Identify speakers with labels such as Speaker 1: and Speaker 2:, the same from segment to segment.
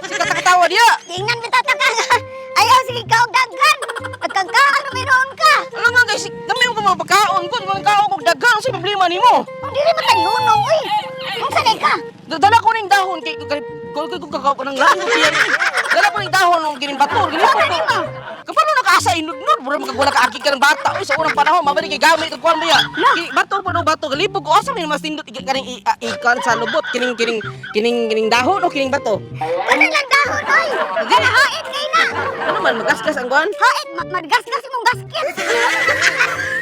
Speaker 1: Sige katawa dia.
Speaker 2: Tingnan kita taka. Ayaw sige ka og daghan. Pagkagkaan meron ka.
Speaker 1: Alam nga guys, kami yung kumapakaon ko, mga kaon kong dagang sa problema nimo.
Speaker 2: Dili man tayo hunong uy. Unsa day ka?
Speaker 1: Dala ko ning dahon kay kung kakao ko ng langot yan. Dala ko ning dahon ng gining bato, gining bato. Kapano nakaasa inudnud, bro magagwala ka aki ka ng bata. Uy, sa unang panahon, mabalik kay gamit kag kuan mo ya. Bato pa no bato, galibog ko asa man mas tindot kaning ikan sa lubot, kining dahon o kining bato.
Speaker 2: Ano lang dahon oy? Kana hait kay na.
Speaker 1: Ano man magasgas ang kuan?
Speaker 2: Hait madgasgas imong gasket.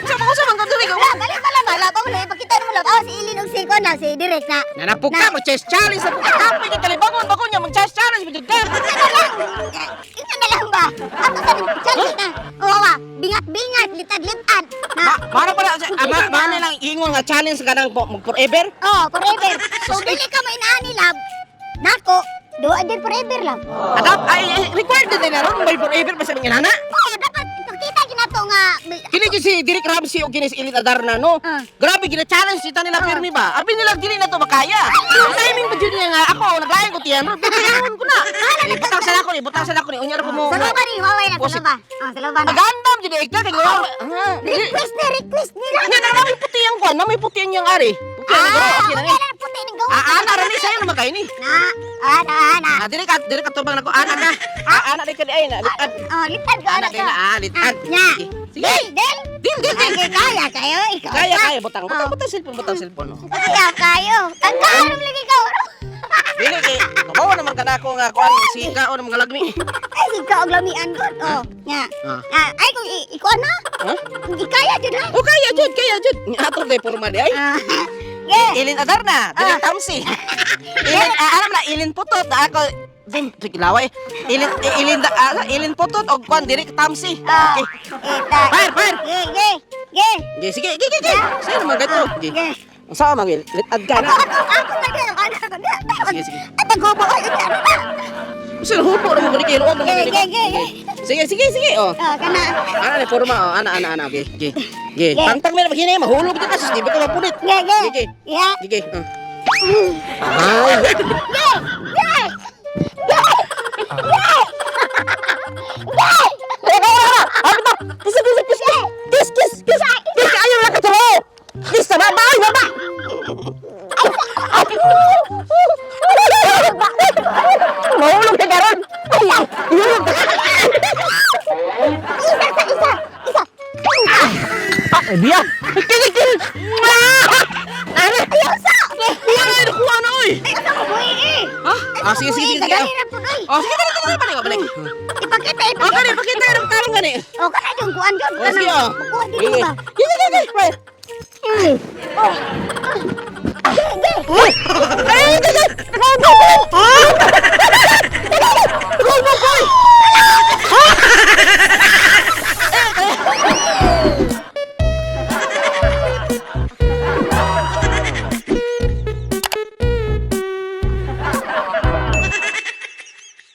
Speaker 1: Sa mga kadiri ka.
Speaker 2: Galit pala mala pa ulit pakita mo lang. Si Ilin og si ko na si Direk na.
Speaker 1: Nanapok ka, mag-chest challenge sa pagkakapoy ka kalibangon ba ko niya, mag-chest challenge, mag-chest.
Speaker 2: Ito na lang ba? Ato sa challenge na. Oo ba? Bingat-bingat, litad-litad.
Speaker 1: Para mana lang ingon nga challenge ka nang forever?
Speaker 2: Oh, forever. So, dili ka mo inaani lab. Nako, duwa din forever lang.
Speaker 1: Adap, ay, required din na ron, may forever pa sa mga nana.
Speaker 2: Oo, dapat ipakita ginato nga.
Speaker 1: Kini si Direk Ramsey o kini si Ilit Adarna, no? Grabe, gina-challenge sita nila firme ba? Abi nila, dili na to makaya. Timing pa dyan niya nga, ako, naglayan ko tiyan, pinayawan ko na. Butang sa lako ni, unyar ko mo.
Speaker 2: Sa loba ni, waway na sa loba. Oh, sa loba na.
Speaker 1: Magandam, dyan ikaw, kaya gawa.
Speaker 2: Request nila.
Speaker 1: Nga, namin puti ang kwan, namin puti ang yung ari. Puti ang gawa, okay na ni.
Speaker 2: Puti ng gawa.
Speaker 1: Ana, rani, sa'yo naman kayo ni.
Speaker 2: Ana.
Speaker 1: Dili ka tubang nako, ana na. Ana, di ka di ay na.
Speaker 2: Oh, litad ka.
Speaker 1: Ana, kaya na, litad.
Speaker 2: Nya.
Speaker 1: Sige.
Speaker 2: Del.
Speaker 1: Dil.
Speaker 2: Kaya kayo, ikaw.
Speaker 1: Kaya, butang cellphone.
Speaker 2: Kaya kayo. Tagkaroon lagi ka.
Speaker 1: Dili kay kabawa naman kana ko nga kuan sika o ng mga lagmi.
Speaker 2: Ay, ikaw ang lamian ko. Oh, nya. Ay, kung ikaw na. Hindi kaya dyan ha.
Speaker 1: O kaya jud. Ato day porma di ay. Ilin Adarna, dili tamsi. Alam na ilin putot ako din laway. Ilin putot og kuan diri tamsi. Okay. Fire.
Speaker 2: Ge.
Speaker 1: Sige. Sige naman gato. Sige. Sa mga litad ka na.
Speaker 2: Ako lagi ang anak ko.
Speaker 1: Sige.
Speaker 2: At naghubo ko.
Speaker 1: Sino hupo na mo gani kay luwag. Sige. Oh.
Speaker 2: Kana.
Speaker 1: Ana ni forma oh, ana. Okay. Pantang mi na maghinay mahulog kita kasi di ba ka mapulit.
Speaker 2: Ge. Ya.
Speaker 1: Sige. Kiss. Ayaw lang ka turo. Kiss na baba. Mahulog ka garon.
Speaker 2: Isa.
Speaker 1: Biya. Kill. Ano? Kuha na oy. Sige.
Speaker 2: Sige.
Speaker 1: Oh, sige, balik.
Speaker 2: Ipakita.
Speaker 1: Pakita yung tarong gani.
Speaker 2: Oh, kana yung kuan dyan.
Speaker 1: Oh, sige, oh.
Speaker 2: Kuha dito ba?
Speaker 1: Sige. Right.